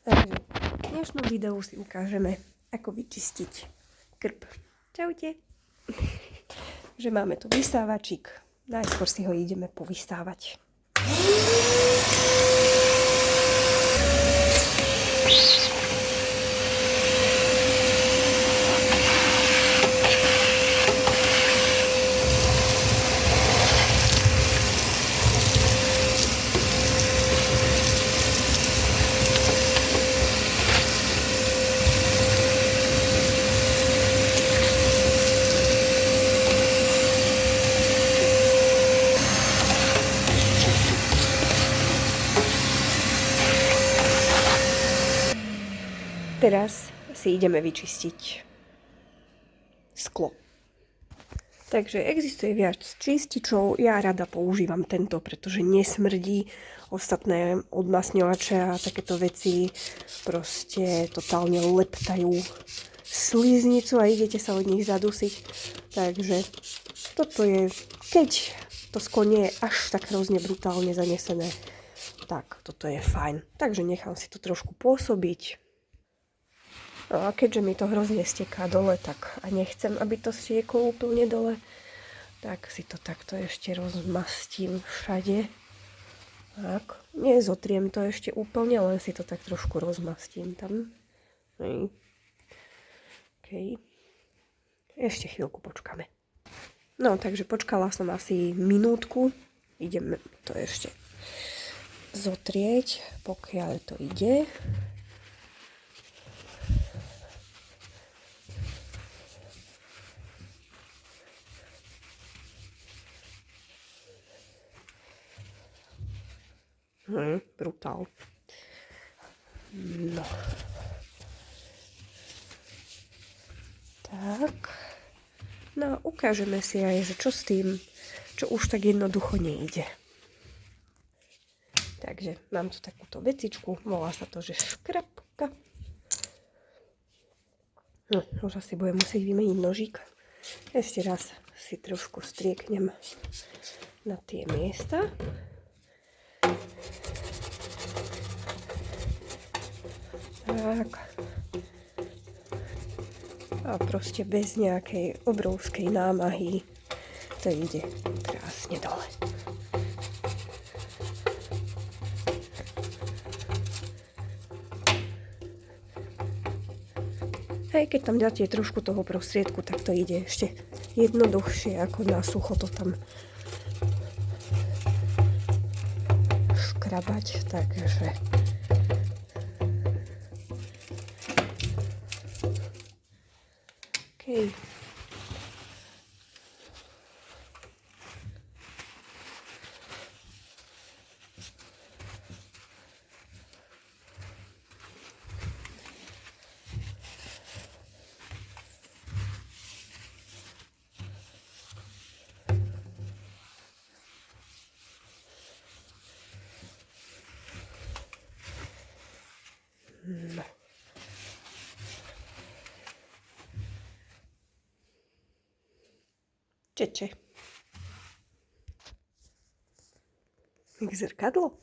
Takže v dnešnom videu si ukážeme, ako vyčistiť krb. Čaute. Že máme tu vysávačik. Najskôr si ho ideme povysávať. Teraz si ideme vyčistiť sklo. Takže existuje viac čističov, ja rada používam tento, pretože nesmrdí. Ostatné odmasňovače a takéto veci proste totálne leptajú sliznicu a idete sa od nich zadusiť. Takže toto je, keď to sklo nie je až tak hrozne brutálne zanesené, tak toto je fajn. Takže nechám si to trošku pôsobiť. No a keďže mi to hrozne steká dole, tak a nechcem, aby to stieklo úplne dole, tak si to takto ešte rozmastím všade. Tak, nezotriem to ešte úplne, len si to tak trošku rozmastím tam. OK. Ešte chvíľku počkáme. No, takže počkala som asi minútku. Ideme to ešte zotrieť, pokiaľ to ide. Brutál. No. Tak. No a ukážeme si aj, že čo s tým, čo už tak jednoducho nejde. Takže mám tu takúto vecičku, volá sa to, že škrabka. No, už asi budem musieť vymeniť nožík. Ešte raz si trošku strieknem na tie miesta. Tak. A proste bez nejakej obrovskej námahy to ide krásne dole. Hej, keď tam dáte trošku toho prostriedku, tak to ide ešte jednoduchšie, ako na sucho to tam škrabať, takže OK. No. Čeče. Jak zrkadlo.